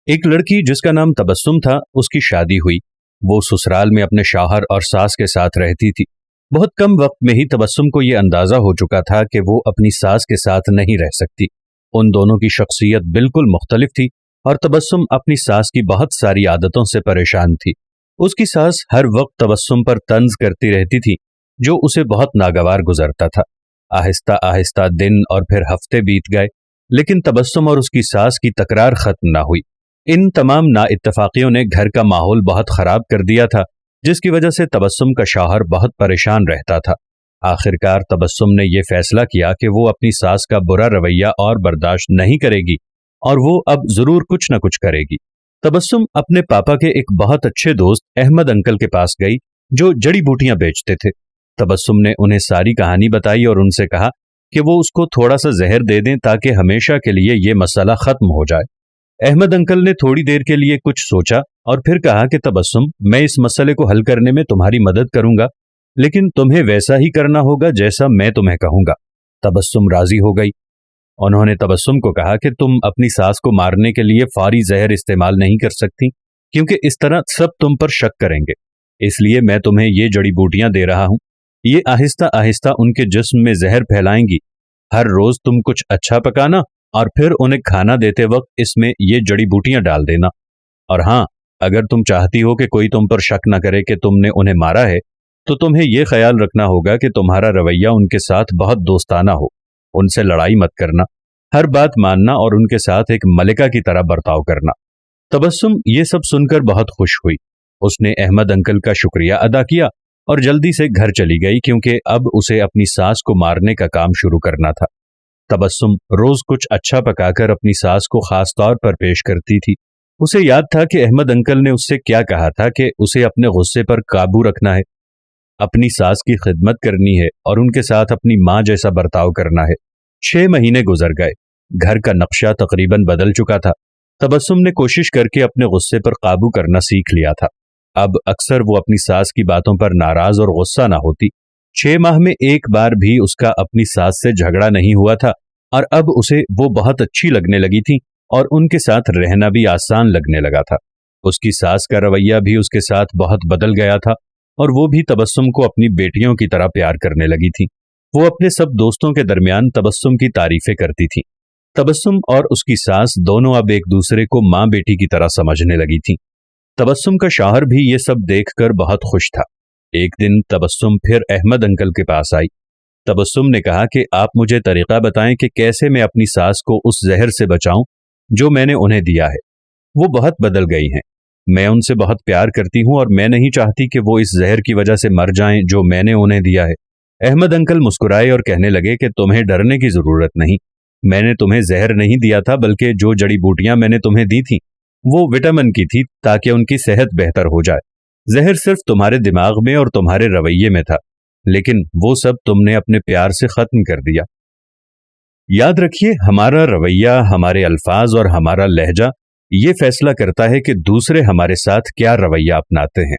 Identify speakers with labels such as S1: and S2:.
S1: ایک لڑکی جس کا نام تبسم تھا، اس کی شادی ہوئی۔ وہ سسرال میں اپنے شوہر اور ساس کے ساتھ رہتی تھی۔ بہت کم وقت میں ہی تبسم کو یہ اندازہ ہو چکا تھا کہ وہ اپنی ساس کے ساتھ نہیں رہ سکتی۔ ان دونوں کی شخصیت بالکل مختلف تھی اور تبسم اپنی ساس کی بہت ساری عادتوں سے پریشان تھی۔ اس کی ساس ہر وقت تبسم پر طنز کرتی رہتی تھی، جو اسے بہت ناگوار گزرتا تھا۔ آہستہ آہستہ دن اور پھر ہفتے بیت گئے، لیکن تبسم اور اس کی ساس کی تکرار ختم نہ ہوئی۔ ان تمام نا اتفاقیوں نے گھر کا ماحول بہت خراب کر دیا تھا، جس کی وجہ سے تبسم کا شوہر بہت پریشان رہتا تھا۔ آخرکار تبسم نے یہ فیصلہ کیا کہ وہ اپنی ساس کا برا رویہ اور برداشت نہیں کرے گی اور وہ اب ضرور کچھ نہ کچھ کرے گی۔ تبسم اپنے پاپا کے ایک بہت اچھے دوست احمد انکل کے پاس گئی، جو جڑی بوٹیاں بیچتے تھے۔ تبسم نے انہیں ساری کہانی بتائی اور ان سے کہا کہ وہ اس کو تھوڑا سا زہر دے دیں تاکہ ہمیشہ کے لیے یہ مسئلہ ختم ہو جائے۔ احمد انکل نے تھوڑی دیر کے لیے کچھ سوچا اور پھر کہا کہ تبسم، میں اس مسئلے کو حل کرنے میں تمہاری مدد کروں گا، لیکن تمہیں ویسا ہی کرنا ہوگا جیسا میں تمہیں کہوں گا۔ تبسم راضی ہو گئی۔ انہوں نے تبسم کو کہا کہ تم اپنی ساس کو مارنے کے لیے فوری زہر استعمال نہیں کر سکتی، کیونکہ اس طرح سب تم پر شک کریں گے، اس لیے میں تمہیں یہ جڑی بوٹیاں دے رہا ہوں۔ یہ آہستہ آہستہ ان کے جسم میں زہر پھیلائیں گی۔ ہر روز تم کچھ اچھا پکانا اور پھر انہیں کھانا دیتے وقت اس میں یہ جڑی بوٹیاں ڈال دینا۔ اور ہاں، اگر تم چاہتی ہو کہ کوئی تم پر شک نہ کرے کہ تم نے انہیں مارا ہے، تو تمہیں یہ خیال رکھنا ہوگا کہ تمہارا رویہ ان کے ساتھ بہت دوستانہ ہو۔ ان سے لڑائی مت کرنا، ہر بات ماننا اور ان کے ساتھ ایک ملکہ کی طرح برتاؤ کرنا۔ تبسم یہ سب سن کر بہت خوش ہوئی۔ اس نے احمد انکل کا شکریہ ادا کیا اور جلدی سے گھر چلی گئی، کیونکہ اب اسے اپنی ساس کو مارنے کا کام شروع کرنا تھا۔ تبسم روز کچھ اچھا پکا کر اپنی ساس کو خاص طور پر پیش کرتی تھی۔ اسے یاد تھا کہ احمد انکل نے اس سے کیا کہا تھا کہ اسے اپنے غصے پر قابو رکھنا ہے، اپنی ساس کی خدمت کرنی ہے اور ان کے ساتھ اپنی ماں جیسا برتاؤ کرنا ہے۔ 6 مہینے گزر گئے۔ گھر کا نقشہ تقریباً بدل چکا تھا۔ تبسم نے کوشش کر کے اپنے غصے پر قابو کرنا سیکھ لیا تھا۔ اب اکثر وہ اپنی ساس کی باتوں پر ناراض اور غصہ نہ ہوتی۔ 6 ماہ میں ایک بار بھی اس کا اپنی ساس سے جھگڑا نہیں ہوا تھا، اور اب اسے وہ بہت اچھی لگنے لگی تھی اور ان کے ساتھ رہنا بھی آسان لگنے لگا تھا۔ اس کی ساس کا رویہ بھی اس کے ساتھ بہت بدل گیا تھا اور وہ بھی تبسم کو اپنی بیٹیوں کی طرح پیار کرنے لگی تھی۔ وہ اپنے سب دوستوں کے درمیان تبسم کی تعریفیں کرتی تھی۔ تبسم اور اس کی ساس دونوں اب ایک دوسرے کو ماں بیٹی کی طرح سمجھنے لگی تھی۔ تبسم کا شوہر بھی یہ سب دیکھ کر بہت خوش تھا۔ ایک دن تبسم پھر احمد انکل کے پاس آئی۔ تبسم نے کہا کہ آپ مجھے طریقہ بتائیں کہ کیسے میں اپنی ساس کو اس زہر سے بچاؤں جو میں نے انہیں دیا ہے۔ وہ بہت بدل گئی ہیں، میں ان سے بہت پیار کرتی ہوں اور میں نہیں چاہتی کہ وہ اس زہر کی وجہ سے مر جائیں جو میں نے انہیں دیا ہے۔ احمد انکل مسکرائے اور کہنے لگے کہ تمہیں ڈرنے کی ضرورت نہیں، میں نے تمہیں زہر نہیں دیا تھا، بلکہ جو جڑی بوٹیاں میں نے تمہیں دی تھیں وہ وٹامن کی تھی تاکہ ان کی صحت بہتر ہو جائے۔ زہر صرف تمہارے دماغ میں اور تمہارے رویے میں تھا، لیکن وہ سب تم نے اپنے پیار سے ختم کر دیا۔ یاد رکھیے، ہمارا رویہ، ہمارے الفاظ اور ہمارا لہجہ یہ فیصلہ کرتا ہے کہ دوسرے ہمارے ساتھ کیا رویہ اپناتے ہیں۔